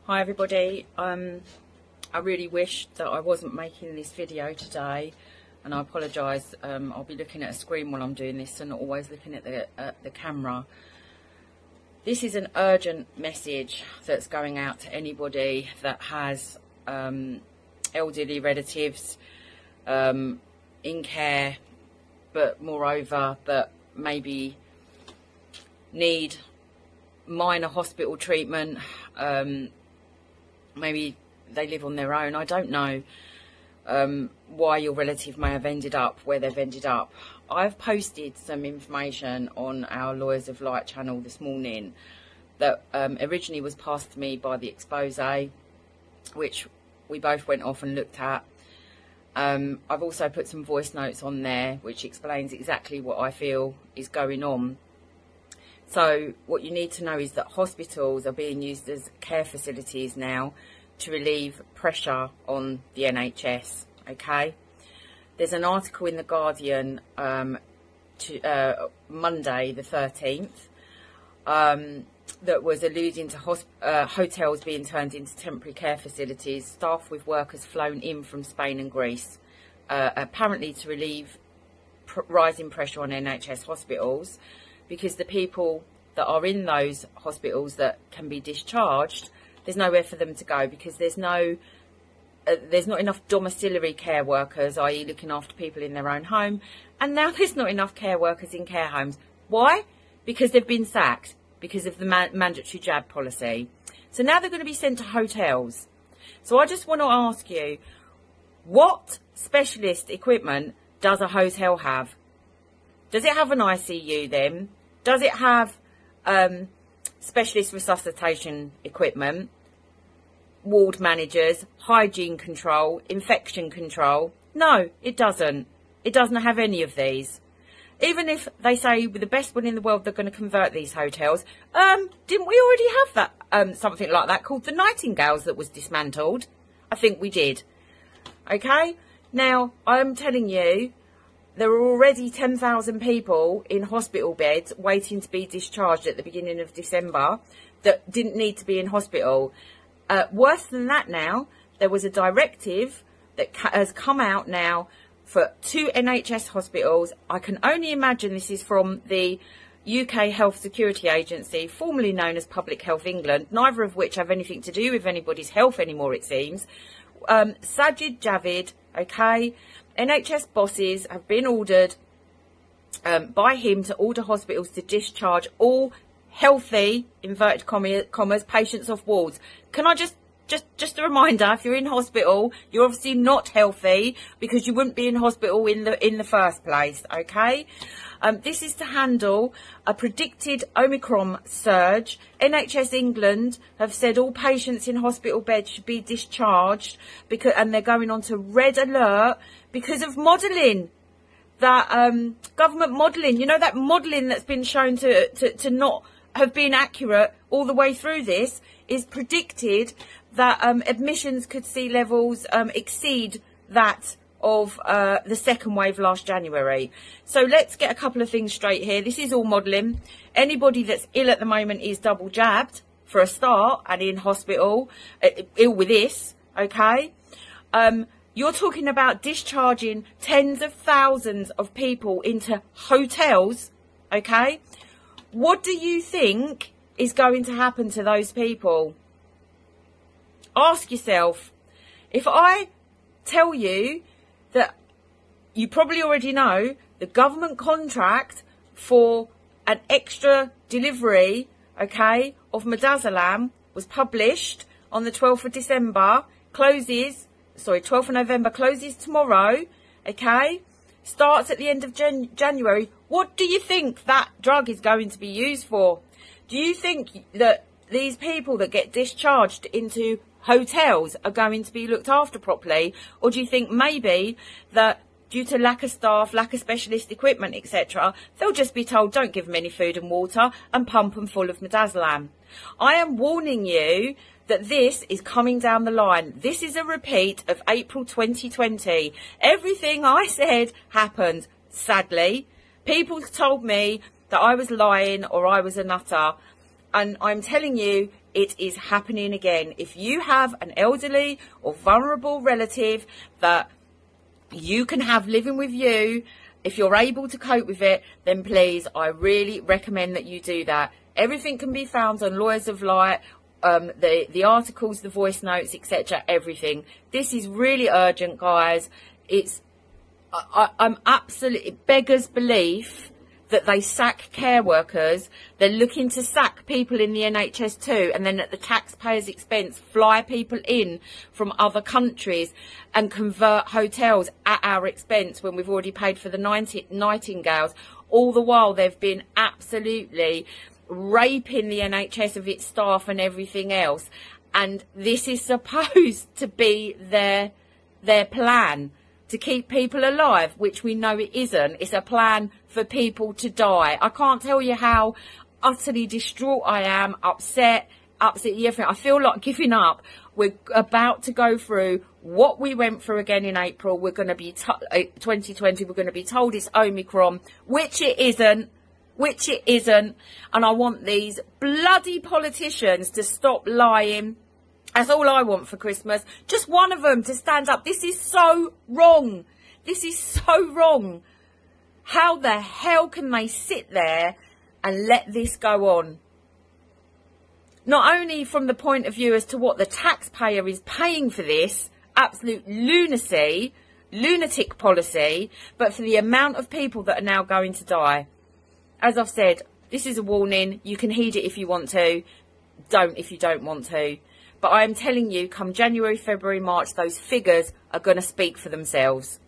Hi everybody, I really wish that I wasn't making this video today, and I apologise. I'll be looking at a screen while I'm doing this and not always looking at the camera. This is an urgent message that's going out to anybody that has elderly relatives in care, but moreover that maybe need minor hospital treatment. Maybe they live on their own. I don't know why your relative may have ended up where they've ended up. I've posted some information on our Lawyers of Light channel this morning that originally was passed to me by the expose, which we both went off and looked at. I've also put some voice notes on there which explains exactly what I feel is going on. So what you need to know is that hospitals are being used as care facilities now to relieve pressure on the NHS, okay? There's an article in The Guardian Monday the 13th that was alluding to hotels being turned into temporary care facilities, staffed with workers flown in from Spain and Greece, apparently to relieve rising pressure on NHS hospitals, because the people that are in those hospitals that can be discharged, there's nowhere for them to go because there's not enough domiciliary care workers, i.e. looking after people in their own home, and now there's not enough care workers in care homes. Why? Because they've been sacked because of the mandatory jab policy. So now they're going to be sent to hotels. So I just want to ask you, what specialist equipment does a hotel have? Does it have an ICU then? Does it have specialist resuscitation equipment, ward managers, hygiene control, infection control? No, it doesn't. It doesn't have any of these. Even if they say with the best one in the world they're going to convert these hotels, didn't we already have that something like that called the Nightingales that was dismantled? I think we did. Okay? Now, I'm telling you, there are already 10,000 people in hospital beds waiting to be discharged at the beginning of December that didn't need to be in hospital. Worse than that now, there was a directive that has come out now for 2 NHS hospitals. I can only imagine this is from the UK Health Security Agency, formerly known as Public Health England, neither of which have anything to do with anybody's health anymore, it seems. Sajid Javid, okay, NHS bosses have been ordered by him to order hospitals to discharge all healthy, inverted commas, patients off wards. Can I just a reminder, if you're in hospital, you're obviously not healthy because you wouldn't be in hospital in the first place, okay? This is to handle a predicted Omicron surge. NHS England have said all patients in hospital beds should be discharged and they're going on to red alert because of modelling. That government modelling, you know, that modelling that's been shown to not have been accurate all the way through this, is predicted that admissions could see levels exceed that of the second wave last January. So let's get a couple of things straight here. This is all modelling. Anybody that's ill at the moment is double jabbed for a start and in hospital, ill with this, okay? You're talking about discharging tens of thousands of people into hotels, okay? What do you think is going to happen to those people? Ask yourself. If I tell you that you probably already know the government contract for an extra delivery, okay, of M1dazo1am was published on the 12th of December, 12th of November, closes tomorrow, okay, starts at the end of January. What do you think that drug is going to be used for? Do you think that these people that get discharged into hotels are going to be looked after properly? Or do you think maybe that due to lack of staff, lack of specialist equipment, etc., they'll just be told don't give them any food and water and pump them full of M1dazo1am? I am warning you that this is coming down the line. This is a repeat of April 2020. Everything I said happened, sadly. People told me that I was lying or I was a nutter. And I'm telling you, It is happening again. If you have an elderly or vulnerable relative that you can have living with you, if you're able to cope with it, then please, I really recommend that you do that. Everything can be found on Lawyers of Light, the articles, the voice notes, etc. Everything. This is really urgent, guys. I'm absolutely, it beggars belief that they sack care workers. They're looking to sack people in the NHS too, and then at the taxpayers' expense fly people in from other countries and convert hotels at our expense when we've already paid for the Nightingales. All the while they've been absolutely raping the NHS of its staff and everything else. And this is supposed to be their plan, to keep people alive, which we know it isn't. It's a plan for people to die. I can't tell you how utterly distraught I am, upset, absolutely everything. I feel like giving up. We're about to go through what we went through again in April. We're going to be 2020. We're going to be told it's Omicron, which it isn't. And I want these bloody politicians to stop lying. That's all I want for Christmas. Just one of them to stand up. This is so wrong. This is so wrong. How the hell can they sit there and let this go on? Not only from the point of view as to what the taxpayer is paying for this, absolute lunacy, lunatic policy, but for the amount of people that are now going to die. As I've said, this is a warning. You can heed it if you want to. Don't if you don't want to. But I am telling you, come January, February, March, those figures are going to speak for themselves.